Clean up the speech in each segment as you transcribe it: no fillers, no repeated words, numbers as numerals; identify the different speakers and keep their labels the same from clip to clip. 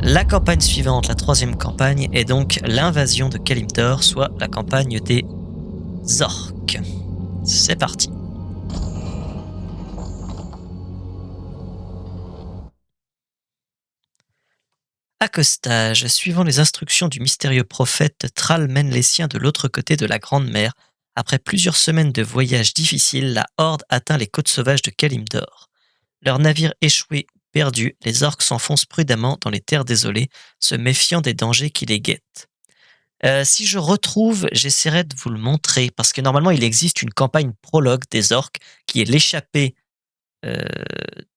Speaker 1: La campagne suivante, la troisième campagne, est donc l'invasion de Kalimdor, soit la campagne des orques. C'est parti. Accostage. Suivant les instructions du mystérieux prophète, Thrall mène les siens de l'autre côté de la Grande Mer. Après plusieurs semaines de voyage difficile, la Horde atteint les côtes sauvages de Kalimdor. Leur navire échoué ou perdu, les orques s'enfoncent prudemment dans les terres désolées, se méfiant des dangers qui les guettent. Si je retrouve, j'essaierai de vous le montrer, parce que normalement il existe une campagne prologue des orques, qui est l'échappée euh,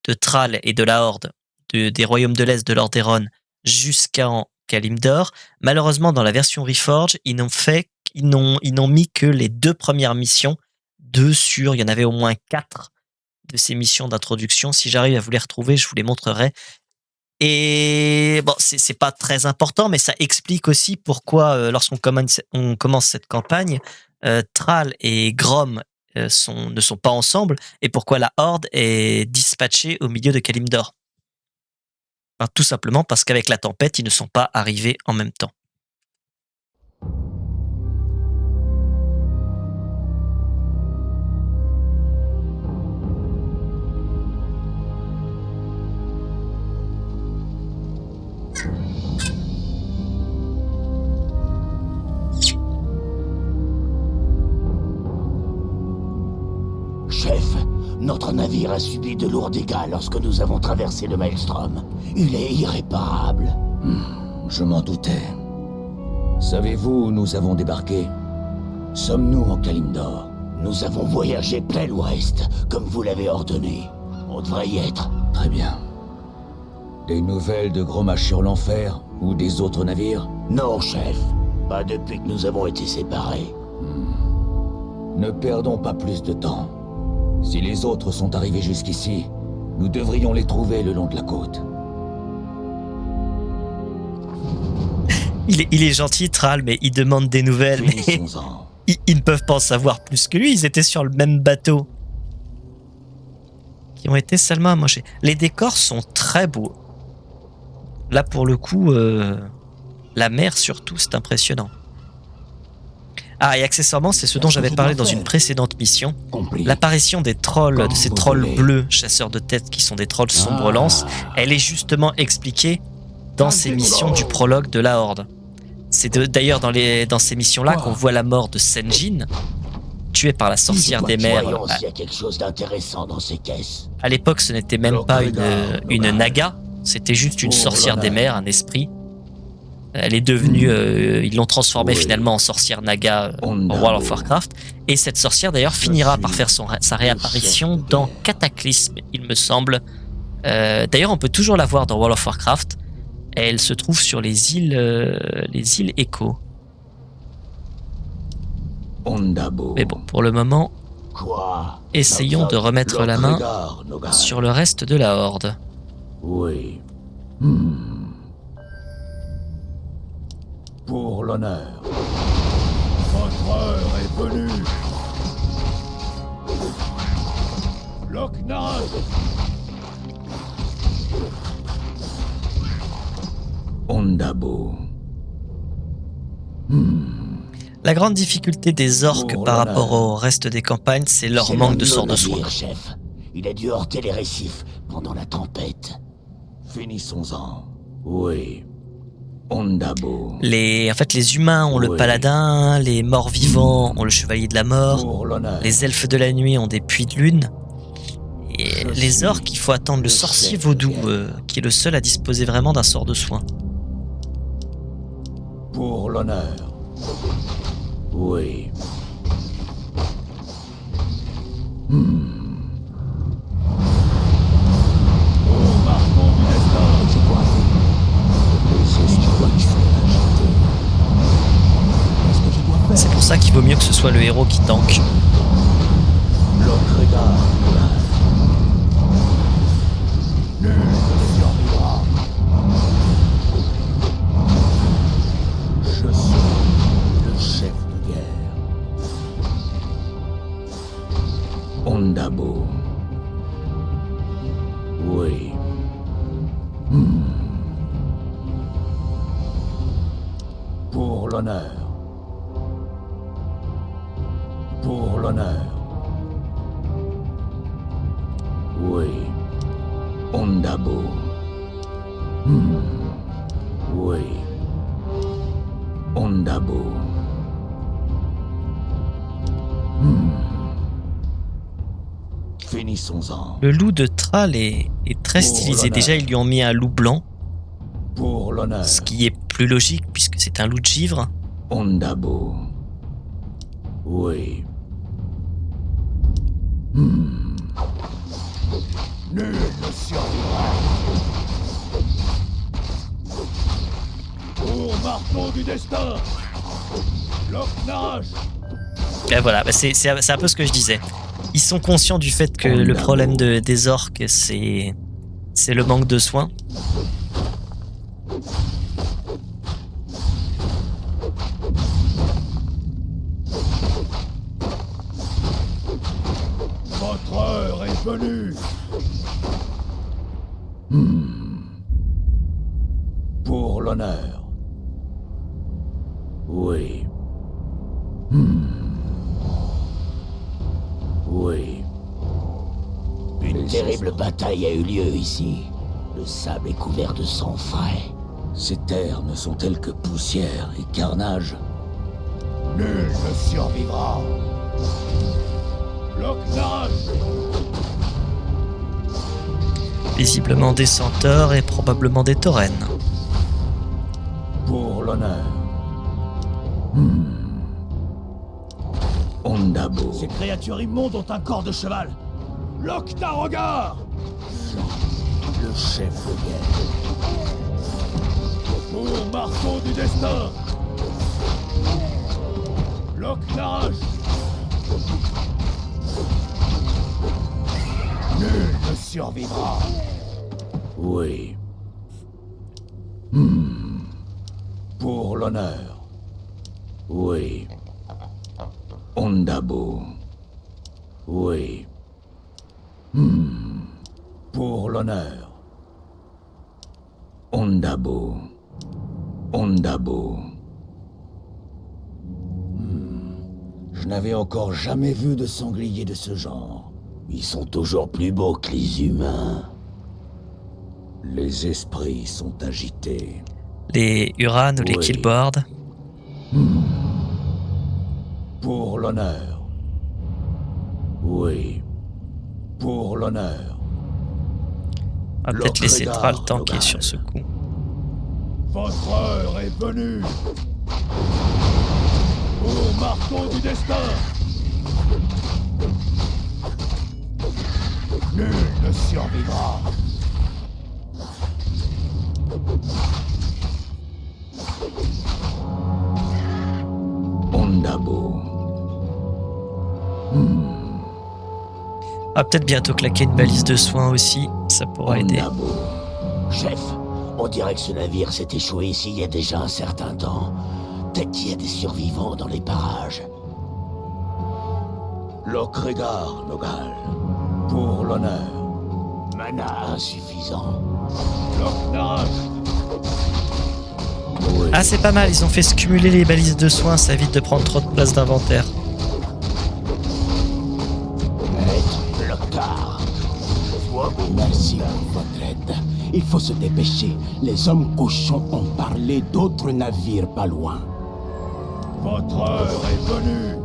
Speaker 1: de Thrall et de la Horde des royaumes de l'Est de Lordaeron jusqu'en Kalimdor. Malheureusement, dans la version Reforge, ils n'ont mis que les 2 premières missions, il y en avait au moins 4 de ces missions d'introduction. Si j'arrive à vous les retrouver, je vous les montrerai. Et bon, c'est pas très important, mais ça explique aussi pourquoi, lorsqu'on commence cette campagne, Thrall et Grom ne sont pas ensemble, et pourquoi la Horde est dispatchée au milieu de Kalimdor. Enfin, tout simplement parce qu'avec la tempête, ils ne sont pas arrivés en même temps.
Speaker 2: Chef, notre navire a subi de lourds dégâts lorsque nous avons traversé le Maelstrom. Il est irréparable.
Speaker 3: Je m'en doutais. Savez-vous où nous avons débarqué?
Speaker 2: Sommes-nous en Kalimdor? Nous avons voyagé plein l'ouest, comme vous l'avez ordonné. On devrait y être.
Speaker 3: Très bien. Des nouvelles de Gromache sur l'enfer ou des autres navires?
Speaker 2: Non, chef. Pas depuis que nous avons été séparés.
Speaker 3: Ne perdons pas plus de temps. Si les autres sont arrivés jusqu'ici, nous devrions les trouver le long de la côte.
Speaker 1: Il est gentil, Thrall, mais il demande des nouvelles. Mais ils ne peuvent pas en savoir plus que lui. Ils étaient sur le même bateau. Qui ont été salement amochés. Les décors sont très beaux. Là, pour le coup, la mer surtout, c'est impressionnant. Ah, et accessoirement, c'est ce dont j'avais parlé dans une précédente mission. L'apparition des trolls, de ces trolls bleus, chasseurs de têtes, qui sont des trolls sombre lance, elle est justement expliquée dans ces missions du prologue de la Horde. C'est d'ailleurs dans ces missions-là qu'on voit la mort de Sen'jin, tué par la sorcière des mers.
Speaker 2: Il y a quelque chose d'intéressant dans ces caisses.
Speaker 1: À l'époque, ce n'était même pas une naga, c'était juste une sorcière des mers, un esprit. Elle est devenue, ils l'ont transformée finalement en sorcière naga en World of Warcraft. Et cette sorcière d'ailleurs finira par faire sa réapparition dans Cataclysme, il me semble. D'ailleurs, on peut toujours la voir dans World of Warcraft. Elle se trouve sur les îles Echo. Mais bon, pour le moment, essayons de remettre la main sur le reste de la Horde.
Speaker 2: Oui. Pour l'honneur. Votre heure est venue. Loch-Ness.
Speaker 3: Ondabo.
Speaker 1: La grande difficulté des orques par rapport au reste des campagnes, c'est leur manque de sorts de soin.
Speaker 2: Chef. Il a dû heurter les récifs pendant la tempête.
Speaker 3: Finissons-en.
Speaker 2: Oui.
Speaker 3: Ondabo.
Speaker 1: En fait, les humains ont le paladin, les morts-vivants ont le chevalier de la mort, les elfes de la nuit ont des puits de lune. Et les orques, il faut attendre le sorcier vaudou, qui est le seul à disposer vraiment d'un sort de soin.
Speaker 2: Pour l'honneur. Oui.
Speaker 1: C'est pour ça qu'il vaut mieux que ce soit le héros qui tank.
Speaker 2: Je suis le chef de guerre.
Speaker 3: Ondabo.
Speaker 2: Oui.
Speaker 3: l'honneur. Pour l'honneur. Oui. Ondabo. Oui. Ondabo. Finissons-en.
Speaker 1: Le loup de Thrall est très
Speaker 3: Pour
Speaker 1: stylisé.
Speaker 3: l'honneur.
Speaker 1: Déjà, ils lui ont mis un loup blanc,
Speaker 3: Pour l'honneur.
Speaker 1: ce qui est plus logique puisque c'est un loup de givre.
Speaker 3: Ondabo. Oui. Nul ne survivra. Au marteau du destin. Loch-Narash.
Speaker 1: Et voilà, bah c'est un peu ce que je disais. Ils sont conscients du fait que le problème des orques, c'est le manque de soins.
Speaker 3: Votre heure est venue. Pour l'honneur. Oui. Oui.
Speaker 2: Une terrible bataille a eu lieu ici. Le sable est couvert de sang frais.
Speaker 3: Ces terres ne sont-elles que poussière et carnage? Nul ne survivra. Loch-Narash.
Speaker 1: Visiblement des centaures et probablement des taurennes.
Speaker 3: Pour l'honneur. Ondabo. Ces créatures immondes ont un corps de cheval. Loch-Tarogar. Le chef de guerre. Pour marteau du destin. Loch-Narash. Nul ne survivra. Oui. Pour l'honneur. Oui. Ondabo. Oui. Pour l'honneur. Ondabo. Ondabo. Je n'avais encore jamais vu de sanglier de ce genre.
Speaker 2: Ils sont toujours plus beaux que les humains.
Speaker 3: Les esprits sont agités.
Speaker 1: Les Huran ou les
Speaker 3: Oui.
Speaker 1: Killboard.
Speaker 3: Pour l'honneur. Oui. Pour l'honneur.
Speaker 1: On va peut-être laisser
Speaker 3: Loch-Redar,
Speaker 1: Thrall tanker
Speaker 3: Logal.
Speaker 1: sur ce coup.
Speaker 3: Votre heure est venue. Au marteau du destin. Nul ne survivra. Ondabo.
Speaker 1: On va peut-être bientôt claquer une balise de soins aussi. Ça pourra aider.
Speaker 3: Ondabo.
Speaker 2: Chef, on dirait que ce navire s'est échoué ici il y a déjà un certain temps. Peut-être qu'il y a des survivants dans les parages.
Speaker 3: Loch-Redar, Nogal. Pour l'honneur.
Speaker 2: Mana insuffisant.
Speaker 3: Loch-Narash.
Speaker 1: Ah, c'est pas mal, ils ont fait se cumuler les balises de soins, ça évite de prendre trop de place d'inventaire.
Speaker 2: Maître Lothar.
Speaker 4: Merci pour votre aide. Il faut se dépêcher. Les hommes cochons ont parlé d'autres navires pas loin.
Speaker 3: Votre heure est venue.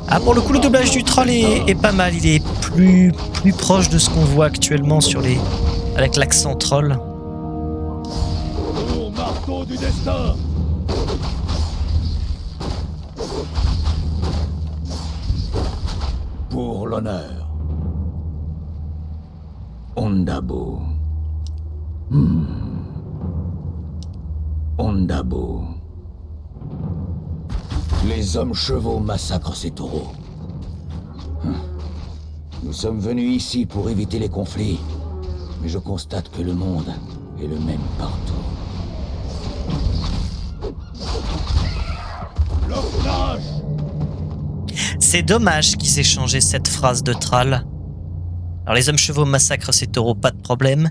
Speaker 1: Ah, pour le coup, le doublage du troll est pas mal, il est plus proche de ce qu'on voit actuellement sur les avec l'accent troll.
Speaker 3: Au marteau du destin. Pour l'honneur. Ondabo. Ondabo. Les hommes chevaux massacrent ces taureaux. Nous sommes venus ici pour éviter les conflits, mais je constate que le monde est le même partout.
Speaker 1: C'est dommage qu'ils aient changé cette phrase de Thrall. Alors les hommes chevaux massacrent ces taureaux, pas de problème.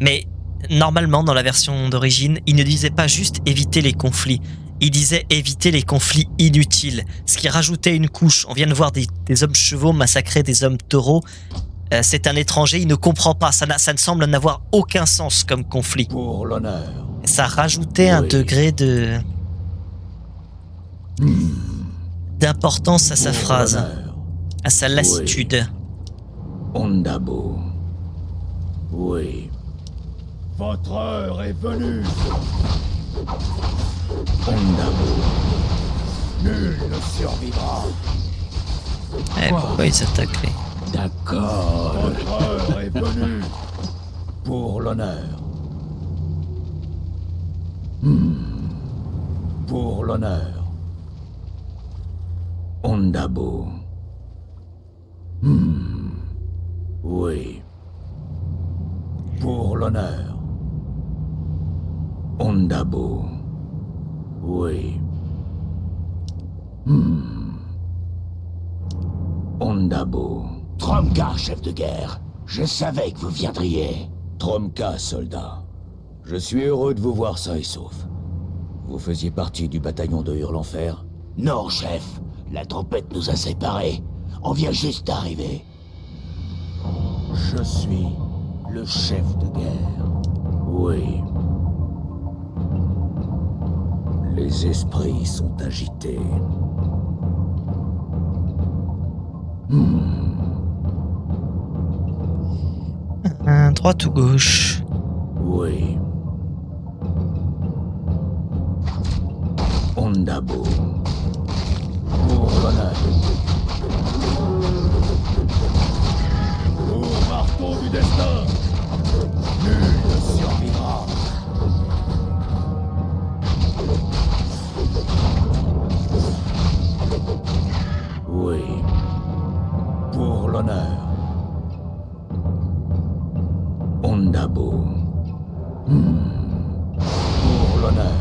Speaker 1: Mais normalement, dans la version d'origine, ils ne disaient pas juste éviter les conflits. Il disait éviter les conflits inutiles, ce qui rajoutait une couche. On vient de voir des hommes chevaux massacrer des hommes taureaux. C'est un étranger, il ne comprend pas. Ça ne semble n'avoir aucun sens comme conflit.
Speaker 3: Pour l'honneur.
Speaker 1: Et ça rajoutait un
Speaker 3: Oui.
Speaker 1: degré d'importance à sa
Speaker 3: Pour
Speaker 1: phrase,
Speaker 3: l'honneur.
Speaker 1: à sa lassitude.
Speaker 3: Ondabo. Oui.
Speaker 2: Votre heure est venue.
Speaker 3: Ondabo.
Speaker 2: Nul ne survivra.
Speaker 1: Pourquoi ils attaquent les...
Speaker 4: D'accord.
Speaker 2: Votre heure est venue.
Speaker 3: Pour l'honneur. Pour l'honneur. Ondabo. Oui. Pour l'honneur. Ondabo. Oui. Ondabo.
Speaker 2: Tromka, chef de guerre. Je savais que vous viendriez.
Speaker 3: Tromka, soldat. Je suis heureux de vous voir sain et sauf. Vous faisiez partie du bataillon de Hurlenfer?
Speaker 2: Non, chef. La tempête nous a séparés. On vient juste d'arriver.
Speaker 4: Je suis le chef de guerre.
Speaker 3: Oui. Les esprits sont agités.
Speaker 1: Droite ou gauche?
Speaker 3: Oui. Ondabo. Pour l'honneur.
Speaker 2: Au marteau du destin. Nul ne survivra.
Speaker 3: Oui. Pour l'honneur. Ondabo. Pour l'honneur.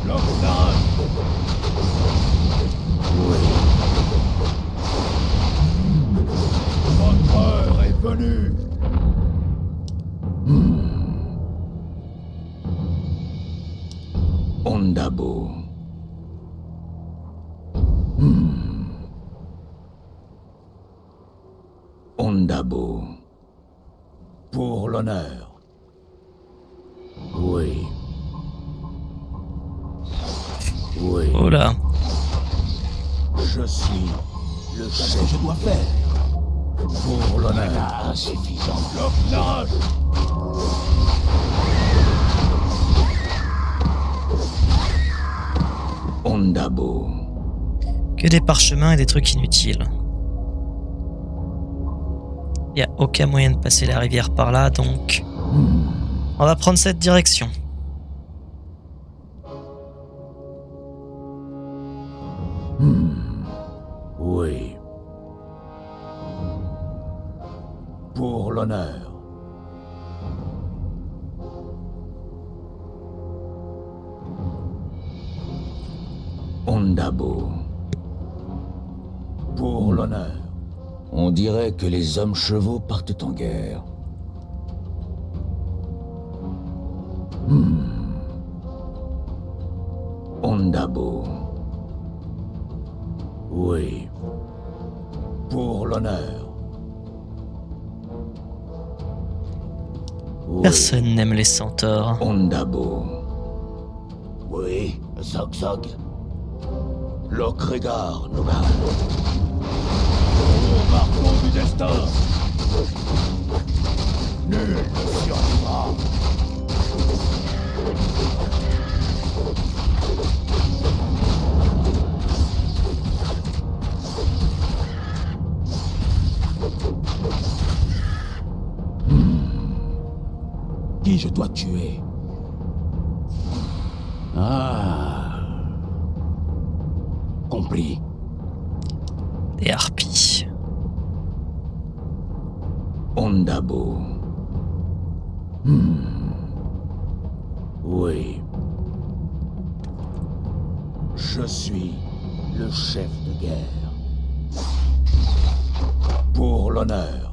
Speaker 2: L'Octave.
Speaker 3: Oui.
Speaker 2: Votre heure est venue.
Speaker 3: Ondabo. Ondabo. Pour l'honneur. Oui. Oui.
Speaker 1: Oh là.
Speaker 4: Je suis le chef. Que je dois faire.
Speaker 3: Pour l'honneur.
Speaker 2: Là, insuffisant. L'Octave.
Speaker 3: Ondabo.
Speaker 1: Que des parchemins et des trucs inutiles. Il n'y a aucun moyen de passer la rivière par là, donc on va prendre cette direction.
Speaker 3: Oui. Pour l'honneur. Ondabo. Pour l'honneur. On dirait que les hommes chevaux partent en guerre. Ondabo. Oui. Pour l'honneur. Oui.
Speaker 1: Personne n'aime les centaures.
Speaker 3: Ondabo.
Speaker 2: Oui, Zog Zog. Lokregar, Nogal. Au marteau du destin. Nul ne survivra.
Speaker 4: Qui je dois tuer? Ah. Compris.
Speaker 1: Des harpies.
Speaker 3: Ondabo. Oui.
Speaker 4: Je suis le chef de guerre.
Speaker 3: Pour l'honneur.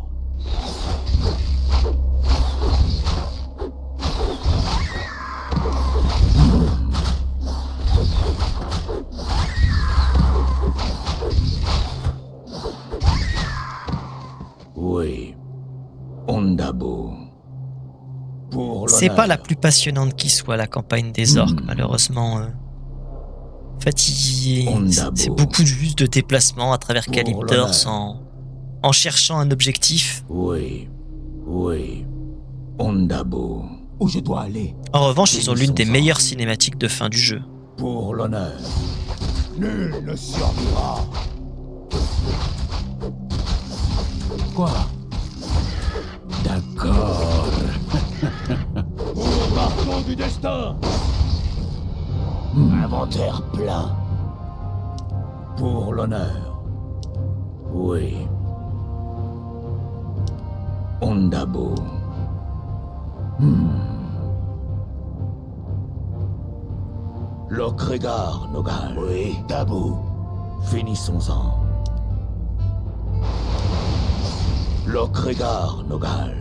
Speaker 3: Ondabo. Pour
Speaker 1: C'est pas la
Speaker 3: l'honneur.
Speaker 1: plus passionnante qui soit, la campagne des orques, malheureusement. En fait,
Speaker 3: Ondabo.
Speaker 1: c'est beaucoup juste de déplacement à travers
Speaker 3: Pour
Speaker 1: Calyptor
Speaker 3: l'honneur.
Speaker 1: en cherchant un objectif.
Speaker 3: Oui, oui. Ondabo.
Speaker 4: Où je dois aller?
Speaker 1: En revanche, ils ont l'une des
Speaker 3: Finissons-en.
Speaker 1: meilleures cinématiques de fin du jeu.
Speaker 3: Pour l'honneur.
Speaker 4: Nul ne survivra. Quoi?
Speaker 3: D'accord.
Speaker 4: Au marteau du destin.
Speaker 2: Inventaire plein.
Speaker 3: Pour l'honneur. Oui. Ondabo. Lokregar, Nogal.
Speaker 2: Oui, Dabo.
Speaker 3: Finissons-en. Lokregar, Nogal.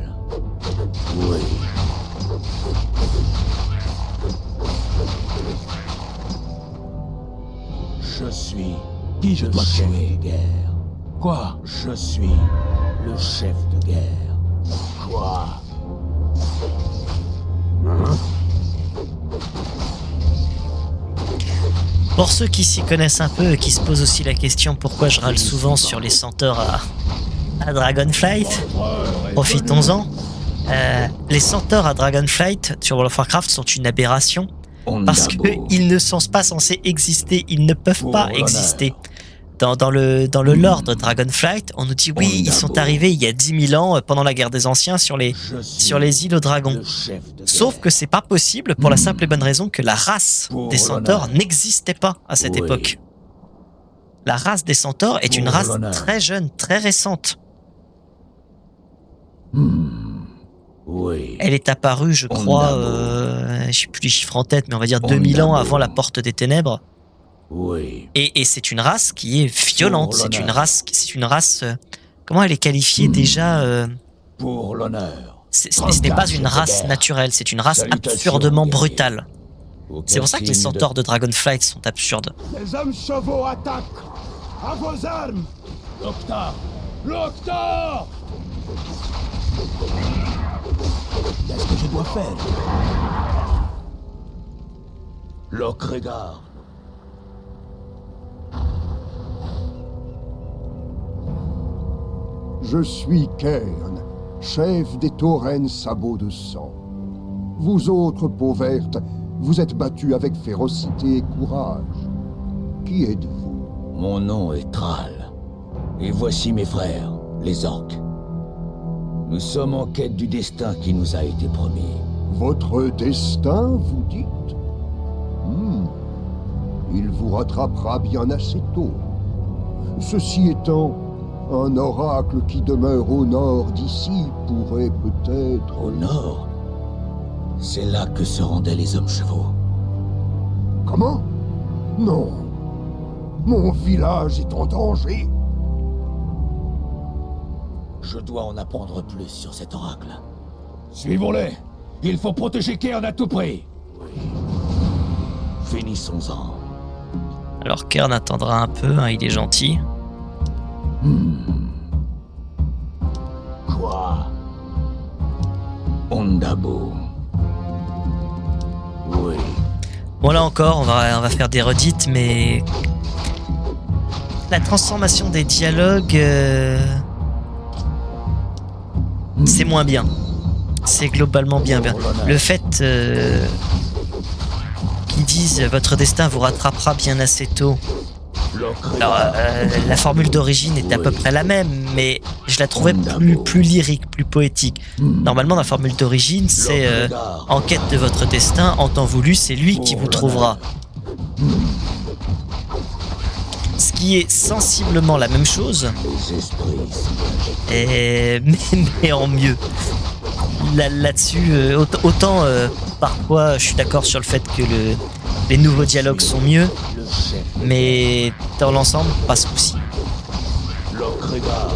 Speaker 3: Oui. Je suis
Speaker 4: Qui je
Speaker 3: le
Speaker 4: dois
Speaker 3: chef
Speaker 4: tuer?
Speaker 3: de guerre.
Speaker 4: Quoi?
Speaker 3: Je suis le chef de guerre.
Speaker 2: Quoi?
Speaker 1: Pour ceux qui s'y connaissent un peu et qui se posent aussi la question pourquoi je râle souvent sur les centaures à Dragonflight, profitons-en. Les centaures à Dragonflight sur World of Warcraft sont une aberration parce
Speaker 3: Ondabo.
Speaker 1: qu'ils ne sont pas censés exister, ils ne peuvent
Speaker 3: Pour
Speaker 1: pas
Speaker 3: l'honneur.
Speaker 1: exister. Dans le lore de Dragonflight, on nous dit oui, ils sont
Speaker 3: Ondabo.
Speaker 1: arrivés il y a 10 000 ans pendant la guerre des anciens sur les îles aux dragons.
Speaker 3: Le chef de
Speaker 1: Sauf
Speaker 3: guerre.
Speaker 1: que c'est pas possible pour la simple et bonne raison que la race
Speaker 3: Pour
Speaker 1: des centaures
Speaker 3: l'honneur.
Speaker 1: n'existait pas à cette
Speaker 3: Oui.
Speaker 1: époque. La race des centaures est une
Speaker 3: Pour
Speaker 1: race
Speaker 3: l'honneur.
Speaker 1: très jeune, très récente.
Speaker 3: Oui.
Speaker 1: Elle est apparue, je crois,
Speaker 3: Ondabo.
Speaker 1: je sais plus les chiffres en tête, mais on va dire 2000 ans
Speaker 3: Ondabo.
Speaker 1: avant la Porte des Ténèbres.
Speaker 3: Oui.
Speaker 1: Et c'est une race qui est violente.
Speaker 3: Pour
Speaker 1: C'est une
Speaker 3: l'honneur.
Speaker 1: race. Comment elle est qualifiée déjà
Speaker 3: Pour l'honneur.
Speaker 1: ce n'est pas une race naturelle, c'est une race
Speaker 3: Salutations,
Speaker 1: absurdement
Speaker 3: guerrier.
Speaker 1: brutale.
Speaker 3: Aucun
Speaker 1: C'est pour ça que les
Speaker 3: signe de-
Speaker 1: centaures de Dragonflight sont absurdes.
Speaker 4: Les hommes chevaux attaquent. À vos armes. Loctar. Loctar. Qu'est-ce que je dois faire?
Speaker 3: Lokregar.
Speaker 5: Je suis Cairn, chef des taurennes sabots de sang. Vous autres, peaux vertes, vous êtes battus avec férocité et courage. Qui êtes-vous?
Speaker 3: Mon nom est Thrall. Et voici mes frères, les orques. Nous sommes en quête du destin qui nous a été promis.
Speaker 5: Votre destin, vous dites? Il vous rattrapera bien assez tôt. Ceci étant, un oracle qui demeure au nord d'ici pourrait peut-être...
Speaker 3: Au nord, c'est là que se rendaient les hommes chevaux.
Speaker 5: Comment? Non. Mon village est en danger.
Speaker 3: Je dois en apprendre plus sur cet oracle.
Speaker 4: Suivons-les. Il faut protéger Cairn à tout prix.
Speaker 3: Finissons-en.
Speaker 1: Alors Kern attendra un peu, hein, il est gentil.
Speaker 2: Quoi?
Speaker 3: Ondabo. Oui.
Speaker 1: Bon là encore, on va faire des redites, mais la transformation des dialogues, c'est moins bien. C'est globalement bien. Le fait qu'ils disent votre destin vous rattrapera bien assez tôt. Alors, la formule d'origine est à peu près la même, mais je la trouvais plus lyrique, plus poétique. Normalement, la formule d'origine, c'est en quête de votre destin, en temps voulu, c'est lui qui vous trouvera. Ce qui est sensiblement la même chose,
Speaker 3: Les esprits.
Speaker 1: mais en mieux. Là-dessus, autant parfois je suis d'accord sur le fait que les nouveaux dialogues sont mieux,
Speaker 3: Le chef.
Speaker 1: mais dans l'ensemble, pas de souci.
Speaker 3: Lokregar.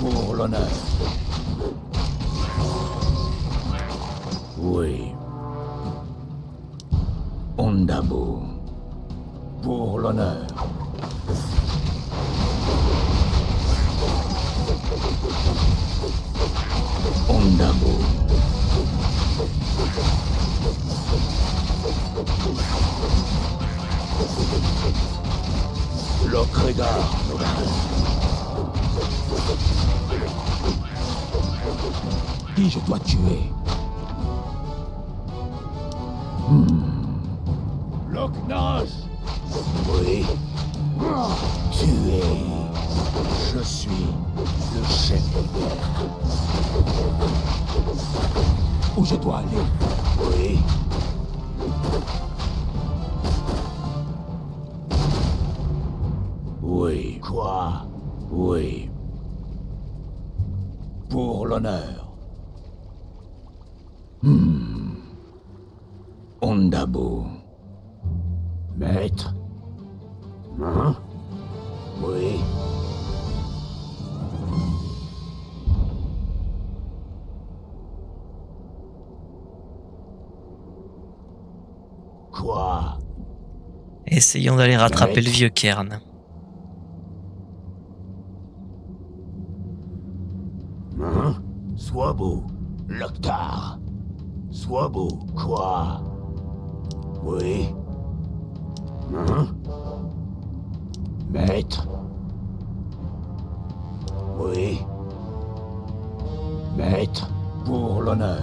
Speaker 3: Pour l'honneur. Oui. Ondabo. Pour l'honneur.
Speaker 2: Ondabo. Lokregar,
Speaker 4: Qui je dois tuer?
Speaker 2: Loknash. Oui. Tuer. Je suis le chef de guerre.
Speaker 4: Où je dois aller?
Speaker 2: Oui. Oui. Quoi? Oui. Pour l'honneur. Ondabo. Maître? Hein? Oui. Quoi?
Speaker 1: Essayons d'aller rattraper
Speaker 2: Maître.
Speaker 1: le vieux Kern.
Speaker 2: Hein? Sois beau, Loktar. Sois beau, quoi? Oui. Hein? Maître? Oui. Maître, pour l'honneur.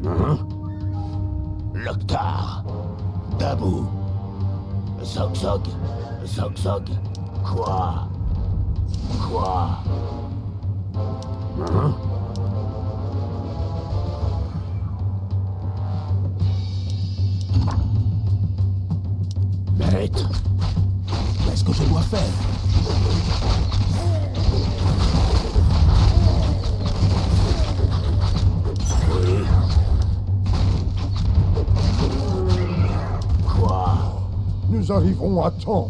Speaker 2: Hein? Loktar. Dabou. Zog Zog. Zog Zog. Quoi? Quoi? Hein? Maître?
Speaker 4: Qu'est-ce que je dois faire?
Speaker 2: Oui. Quoi?
Speaker 5: Nous arrivons à temps.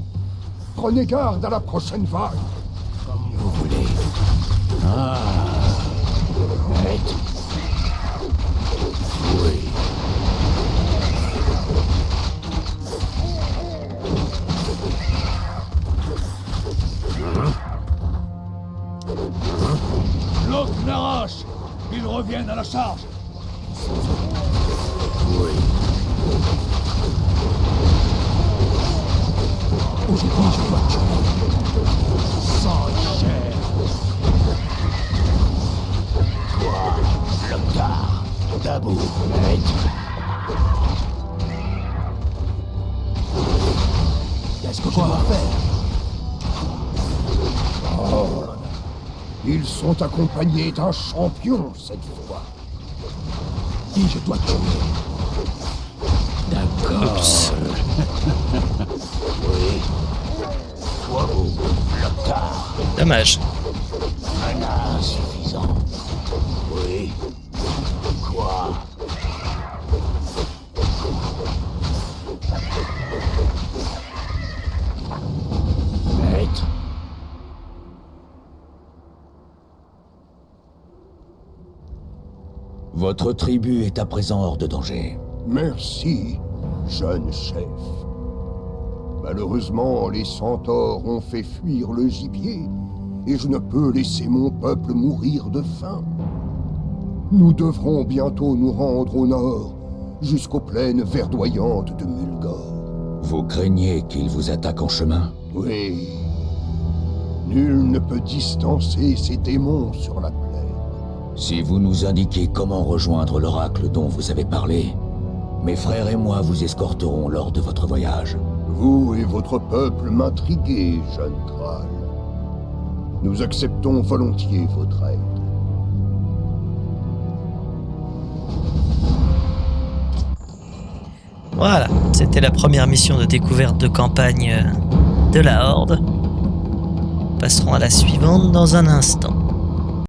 Speaker 5: Prenez garde à la prochaine vague.
Speaker 2: Comme vous voulez. Ah. Maître? Oui.
Speaker 4: Loknash! Ils reviennent à la charge!
Speaker 2: Oui.
Speaker 4: Où je dois tuer? Sans chair!
Speaker 2: Quoi? Loktar. Dabou. Maître?
Speaker 4: Qu'est-ce que je dois faire?
Speaker 5: Ils sont accompagnés d'un champion cette fois.
Speaker 4: Qui je dois tuer?
Speaker 1: Oups.
Speaker 2: Oui. Sois beau, Loktar.
Speaker 1: Dommage.
Speaker 2: Mana insuffisant. Oui. Quoi? Maître?
Speaker 3: Votre tribu est à présent hors de danger.
Speaker 5: Merci, jeune chef. Malheureusement, les centaures ont fait fuir le gibier, et je ne peux laisser mon peuple mourir de faim. Nous devrons bientôt nous rendre au nord, jusqu'aux plaines verdoyantes de Mulgore.
Speaker 3: Vous craignez qu'ils vous attaquent en chemin?
Speaker 5: Oui. Nul ne peut distancer ces démons sur la plaine.
Speaker 3: Si vous nous indiquez comment rejoindre l'oracle dont vous avez parlé, mes frères et moi vous escorterons lors de votre voyage.
Speaker 5: Vous et votre peuple m'intriguez, jeune Thrall. Nous acceptons volontiers votre aide.
Speaker 1: Voilà, c'était la première mission de découverte de campagne de la Horde. Passerons à la suivante dans un instant.